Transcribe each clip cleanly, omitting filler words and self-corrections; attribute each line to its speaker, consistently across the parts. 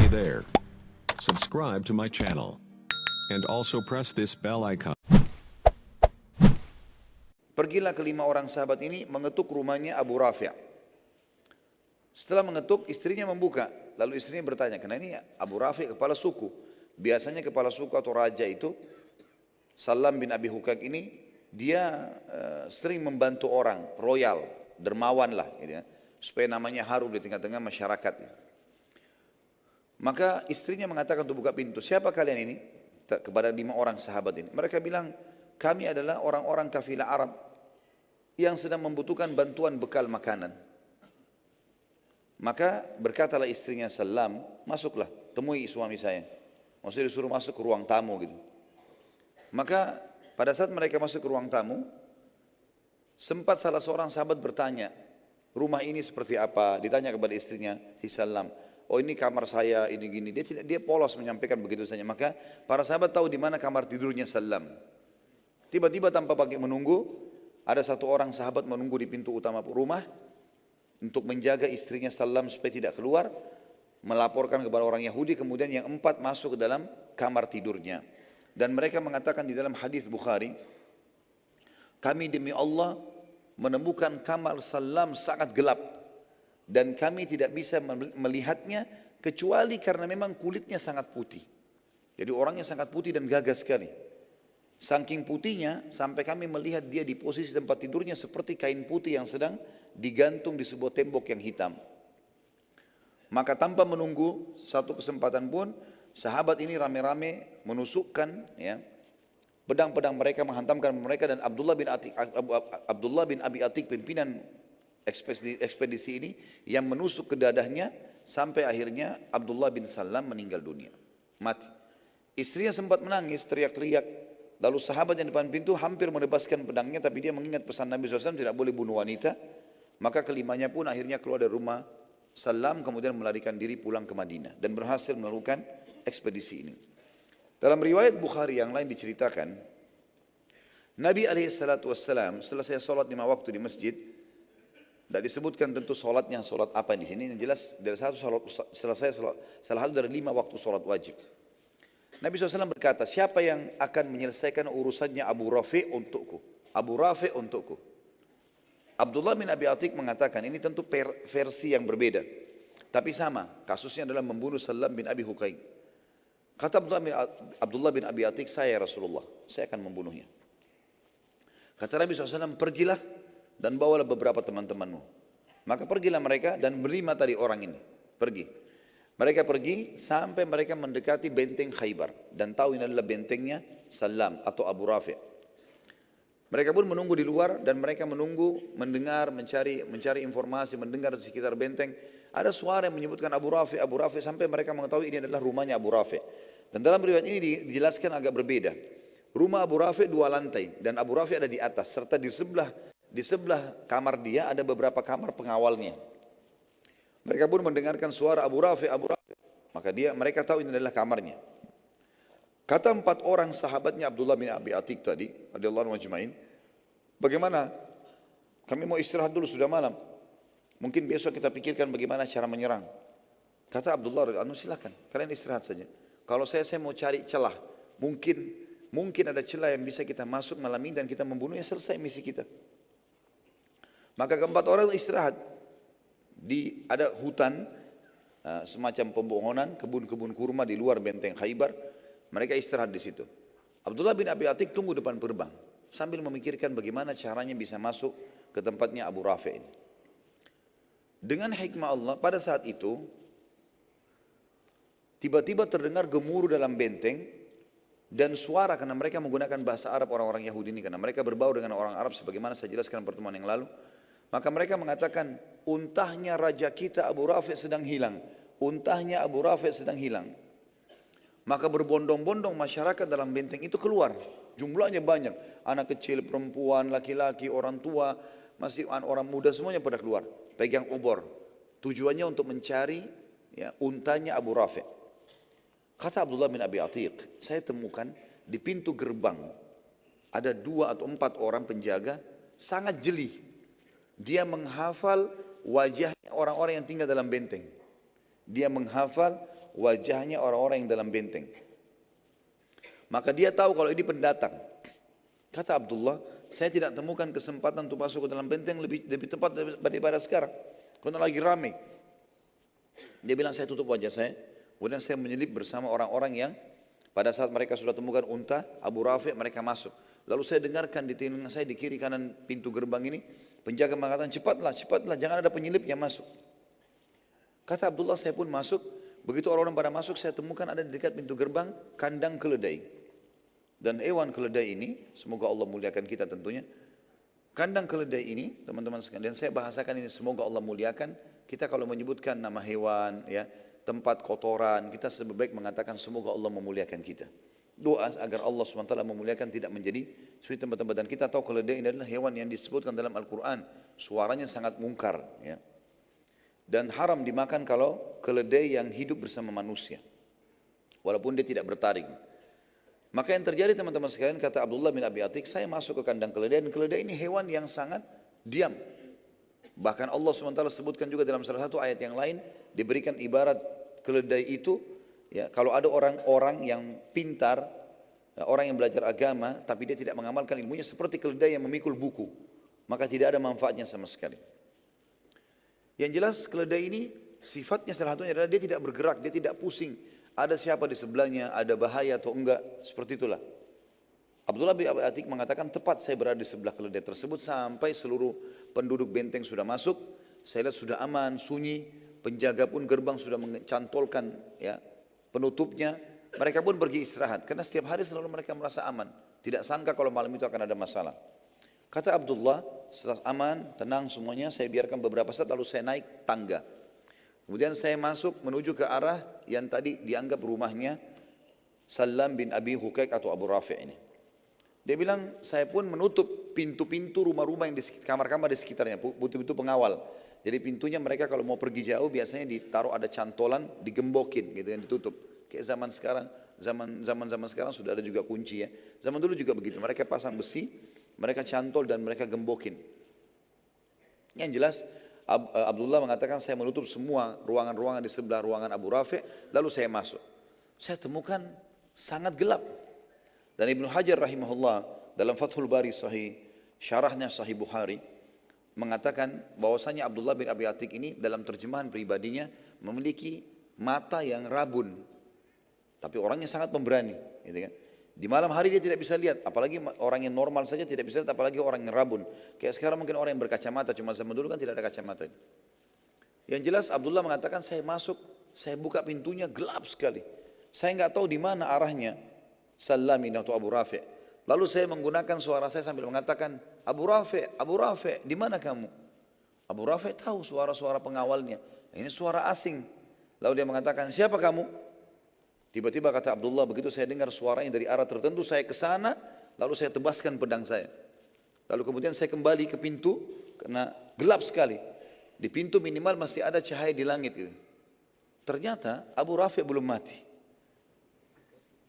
Speaker 1: Hey there. Subscribe to my channel. And also press this bell icon.
Speaker 2: Pergilah kelima orang sahabat ini mengetuk rumahnya Abu Rafi'. Setelah mengetuk, istrinya membuka. Lalu istrinya bertanya, karena ini Abu Rafi' kepala suku. Biasanya kepala suku atau raja itu, Salam bin Abi Hukak ini, dia sering membantu orang, royal, dermawan lah, gitu ya, supaya namanya harum di tengah-tengah masyarakat. Maka istrinya mengatakan untuk buka pintu, siapa kalian ini? Kepada 5 orang sahabat ini. Mereka bilang, kami adalah orang-orang kafilah Arab yang sedang membutuhkan bantuan bekal makanan. Maka berkatalah istrinya Salam, masuklah, temui suami saya. Maksudnya disuruh masuk ke ruang tamu gitu. Maka pada saat mereka masuk ke ruang tamu, sempat salah seorang sahabat bertanya, rumah ini seperti apa? Ditanya kepada istrinya, si Salam. Oh ini kamar saya, ini gini. Dia polos menyampaikan begitu saja. Maka para sahabat tahu di mana kamar tidurnya Salam. Tiba-tiba tanpa pakai menunggu, ada satu orang sahabat menunggu di pintu utama rumah untuk menjaga istrinya Salam supaya tidak keluar, melaporkan kepada orang Yahudi. Kemudian yang 4 masuk ke dalam kamar tidurnya. Dan mereka mengatakan di dalam hadis Bukhari, kami demi Allah menemukan kamar Salam sangat gelap. Dan kami tidak bisa melihatnya kecuali karena memang kulitnya sangat putih. Jadi orangnya sangat putih dan gagah sekali. Saking putihnya sampai kami melihat dia di posisi tempat tidurnya seperti kain putih yang sedang digantung di sebuah tembok yang hitam. Maka tanpa menunggu satu kesempatan pun, sahabat ini rame-rame menusukkan ya, pedang-pedang mereka, menghantamkan mereka, dan Abdullah bin Abi Atik pimpinan ekspedisi ini yang menusuk ke dadahnya sampai akhirnya Abdullah bin Salam meninggal dunia, mati. Istrinya sempat menangis, teriak-teriak. Lalu sahabat yang depan pintu hampir melepaskan pedangnya, tapi dia mengingat pesan Nabi SAW tidak boleh bunuh wanita. Maka kelimanya pun akhirnya keluar dari rumah Salam, kemudian melarikan diri pulang ke Madinah dan berhasil melakukan ekspedisi ini. Dalam riwayat Bukhari yang lain diceritakan, Nabi SAW selesai sholat 5 waktu di masjid. Tidak disebutkan tentu sholatnya sholat apa di sini. Yang jelas dari salah satu dari 5 waktu sholat wajib. Nabi SAW berkata, siapa yang akan menyelesaikan urusannya Abu Rafi' untukku? Abu Rafi' untukku. Abdullah bin Abi Atik mengatakan, ini tentu versi yang berbeda, tapi sama, kasusnya adalah membunuh Salam bin Abi Hukaik. Kata Abdullah bin Abi Atik, saya Rasulullah, saya akan membunuhnya. Kata Nabi SAW, pergilah dan bawalah beberapa teman-temanmu. Maka pergilah mereka dan berlima tadi orang ini pergi. Mereka pergi sampai mereka mendekati benteng Khaybar dan tahu ini adalah bentengnya Salam atau Abu Rafi'. Mereka pun menunggu di luar dan mereka menunggu, mendengar, mencari informasi, mendengar di sekitar benteng. Ada suara yang menyebutkan Abu Rafi', Abu Rafi', sampai mereka mengetahui ini adalah rumahnya Abu Rafi'. Dan dalam riwayat ini dijelaskan agak berbeda. Rumah Abu Rafi' 2 lantai dan Abu Rafi' ada di atas, serta di sebelah kamar dia ada beberapa kamar pengawalnya. Mereka pun mendengarkan suara Abu Rafi', Abu Rafi'. Maka mereka tahu ini adalah kamarnya. Kata 4 orang sahabatnya Abdullah bin Abi Atik tadi, radhiyallahu anhu ajma'in, bagaimana? Kami mau istirahat dulu, sudah malam. Mungkin besok kita pikirkan bagaimana cara menyerang. Kata Abdullah, silakan, kalian istirahat saja. Kalau saya mau cari celah. Mungkin ada celah yang bisa kita masuk malam ini dan kita membunuhnya, selesai misi kita. Maka keempat orang istirahat. Ada hutan, semacam pembohonan, kebun-kebun kurma di luar benteng Khaybar. Mereka istirahat di situ. Abdullah bin Abi Atik tunggu depan gerbang sambil memikirkan bagaimana caranya bisa masuk ke tempatnya Abu Rafi' ini. Dengan hikmah Allah, pada saat itu tiba-tiba terdengar gemuruh dalam benteng dan suara, karena mereka menggunakan bahasa Arab orang-orang Yahudi ini, karena mereka berbau dengan orang Arab sebagaimana saya jelaskan pertemuan yang lalu. Maka mereka mengatakan, untahnya raja kita Abu Rafi' sedang hilang. Untahnya Abu Rafi' sedang hilang. Maka berbondong-bondong masyarakat dalam benteng itu keluar. Jumlahnya banyak. Anak kecil, perempuan, laki-laki, orang tua, masih orang muda, semuanya pada keluar. Pegang obor. Tujuannya untuk mencari ya, untanya Abu Rafi'. Kata Abdullah bin Abi Atik, saya temukan di pintu gerbang ada 2 atau 4 orang penjaga sangat jeli. Dia menghafal wajahnya orang-orang yang tinggal dalam benteng. Dia menghafal wajahnya orang-orang yang dalam benteng. Maka dia tahu kalau ini pendatang. Kata Abdullah, saya tidak temukan kesempatan untuk masuk ke dalam benteng lebih tepat daripada sekarang. Karena lagi ramai. Dia bilang, saya tutup wajah saya. Kemudian saya menyelip bersama orang-orang yang pada saat mereka sudah temukan unta, Abu Rafi, mereka masuk. Lalu saya dengarkan di telinga saya di kiri kanan pintu gerbang ini, penjaga mengatakan, cepatlah, cepatlah, jangan ada penyelip yang masuk. Kata Abdullah, saya pun masuk. Begitu orang-orang pada masuk, saya temukan ada di dekat pintu gerbang kandang keledai. Dan hewan keledai ini, semoga Allah muliakan kita tentunya. Kandang keledai ini, teman-teman sekalian, saya bahasakan ini semoga Allah muliakan. Kita kalau menyebutkan nama hewan, ya, tempat kotoran, kita lebih baik mengatakan semoga Allah memuliakan kita. Doa agar Allah SWT memuliakan tidak menjadi seperti tempat-tempat. Dan kita tahu keledai ini adalah hewan yang disebutkan dalam Al-Quran. Suaranya sangat mungkar. Ya. Dan haram dimakan kalau keledai yang hidup bersama manusia. Walaupun dia tidak bertaring. Maka yang terjadi teman-teman sekalian, kata Abdullah bin Abi Atik, saya masuk ke kandang keledai. Dan keledai ini hewan yang sangat diam. Bahkan Allah SWT sebutkan juga dalam salah satu ayat yang lain, diberikan ibarat keledai itu, ya, kalau ada orang-orang yang pintar, orang yang belajar agama, tapi dia tidak mengamalkan ilmunya, seperti keledai yang memikul buku, maka tidak ada manfaatnya sama sekali. Yang jelas keledai ini, sifatnya salah satunya adalah dia tidak bergerak, dia tidak pusing. Ada siapa di sebelahnya, ada bahaya atau enggak, seperti itulah. Abdullah bin Abi Atik mengatakan, tepat saya berada di sebelah keledai tersebut sampai seluruh penduduk benteng sudah masuk. Saya lihat sudah aman, sunyi, penjaga pun gerbang sudah mencantolkan, ya, penutupnya. Mereka pun pergi istirahat, karena setiap hari selalu mereka merasa aman. Tidak sangka kalau malam itu akan ada masalah. Kata Abdullah, setelah aman, tenang semuanya, saya biarkan beberapa saat lalu saya naik tangga. Kemudian saya masuk menuju ke arah yang tadi dianggap rumahnya Salam bin Abi Hukaik atau Abu Rafi' ini. Dia bilang, saya pun menutup pintu-pintu rumah-rumah yang di kamar-kamar di sekitarnya, pintu-pintu pengawal. Jadi pintunya mereka kalau mau pergi jauh biasanya ditaruh ada cantolan, digembokin gitu yang ditutup. Kayak zaman sekarang, zaman sekarang sudah ada juga kunci ya. Zaman dulu juga begitu, mereka pasang besi, mereka cantol dan mereka gembokin. Yang jelas Abdullah mengatakan saya menutup semua ruangan-ruangan di sebelah ruangan Abu Rafi', lalu saya masuk. Saya temukan sangat gelap. Dan Ibnu Hajar rahimahullah dalam Fathul Bari Sahih, syarahnya Sahih Bukhari, mengatakan bahwasanya Abdullah bin Abi Atik ini dalam terjemahan pribadinya memiliki mata yang rabun. Tapi orangnya sangat pemberani. Gitu kan. Di malam hari dia tidak bisa lihat, apalagi orang yang normal saja tidak bisa lihat, apalagi orang yang rabun. Kayak sekarang mungkin orang yang berkacamata, cuma zaman dulu kan tidak ada kacamata. Yang jelas Abdullah mengatakan saya masuk, saya buka pintunya gelap sekali. Saya nggak tahu di mana arahnya. Salamin atau Abu Rafi'. Lalu saya menggunakan suara saya sambil mengatakan, Abu Rafi', di mana kamu? Abu Rafi' tahu suara-suara pengawalnya. Ini suara asing. Lalu dia mengatakan, siapa kamu? Tiba-tiba kata Abdullah, begitu saya dengar suaranya dari arah tertentu, saya ke sana, lalu saya tebaskan pedang saya. Lalu kemudian saya kembali ke pintu, karena gelap sekali. Di pintu minimal masih ada cahaya di langit. Ternyata Abu Rafi' belum mati.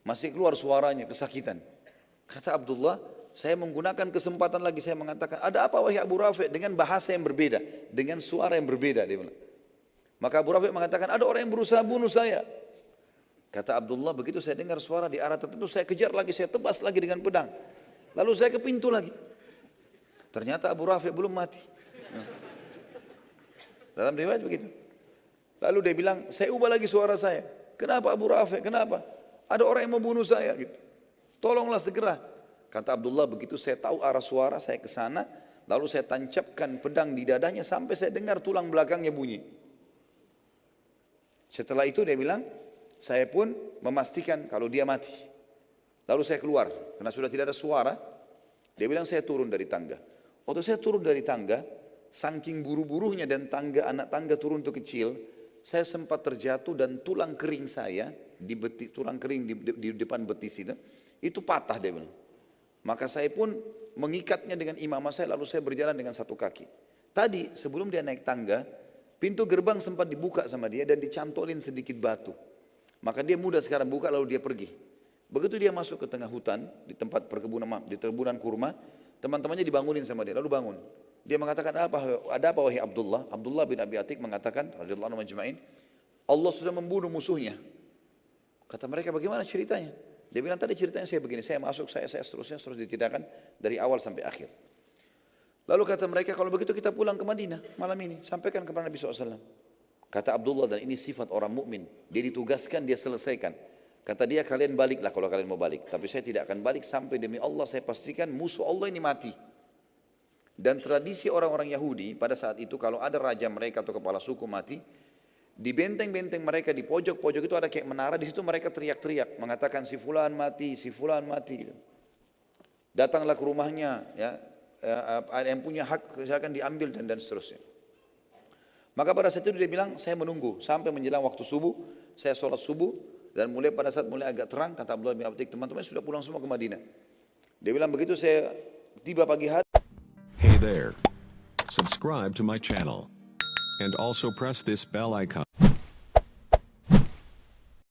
Speaker 2: Masih keluar suaranya, kesakitan. Kata Abdullah, saya menggunakan kesempatan lagi, saya mengatakan, ada apa wahai Abu Rafi' dengan bahasa yang berbeda, dengan suara yang berbeda. Dia bilang. Maka Abu Rafi' mengatakan, ada orang yang berusaha bunuh saya. Kata Abdullah, begitu saya dengar suara di arah tertentu, saya kejar lagi, saya tebas lagi dengan pedang. Lalu saya ke pintu lagi. Ternyata Abu Rafi' belum mati. Dalam riwayat begitu. Lalu dia bilang, saya ubah lagi suara saya. Kenapa Abu Rafi'? Kenapa? Ada orang yang membunuh saya gitu. Tolonglah segera. Kata Abdullah, begitu saya tahu arah suara, saya ke sana, lalu saya tancapkan pedang di dadanya sampai saya dengar tulang belakangnya bunyi. Setelah itu dia bilang, saya pun memastikan kalau dia mati. Lalu saya keluar, karena sudah tidak ada suara. Dia bilang saya turun dari tangga. Waktu saya turun dari tangga, saking buru-burunya dan anak tangga turun itu kecil, saya sempat terjatuh dan tulang kering saya, tulang kering di depan betis itu patah dia bilang. Maka saya pun mengikatnya dengan imamah saya, lalu saya berjalan dengan satu kaki. Tadi sebelum dia naik tangga, pintu gerbang sempat dibuka sama dia dan dicantolin sedikit batu. Maka dia mudah sekarang buka lalu dia pergi. Begitu dia masuk ke tengah hutan, di tempat perkebunan kurma, teman-temannya dibangunin sama dia, lalu bangun. Dia mengatakan, ada apa wahai Abdullah? Abdullah bin Abi Atik mengatakan, radhiyallahu anhu majma'in, Allah sudah membunuh musuhnya. Kata mereka, bagaimana ceritanya? Dia bilang, tadi ceritanya saya begini, saya masuk, saya seterusnya, terus ditindakan dari awal sampai akhir. Lalu kata mereka, kalau begitu kita pulang ke Madinah malam ini, sampaikan kepada Nabi SAW. Kata Abdullah, dan ini sifat orang mukmin, dia ditugaskan, dia selesaikan. Kata dia, kalian baliklah kalau kalian mau balik. Tapi saya tidak akan balik sampai demi Allah saya pastikan musuh Allah ini mati. Dan tradisi orang-orang Yahudi pada saat itu, kalau ada raja mereka atau kepala suku mati, di benteng-benteng mereka, di pojok-pojok itu ada kayak menara, di situ mereka teriak-teriak, mengatakan si fulan mati, si fulan mati. Datanglah ke rumahnya, ya, ada yang punya hak, silakan diambil dan seterusnya. Maka pada saat itu dia bilang, saya menunggu sampai menjelang waktu subuh, saya sholat subuh, dan mulai pada saat mulai agak terang, kata Abdullah bin Abdik, teman-teman sudah pulang semua ke Madinah. Dia bilang begitu saya tiba pagi hari.
Speaker 1: Hey there. Subscribe to my channel. And also press this bell icon.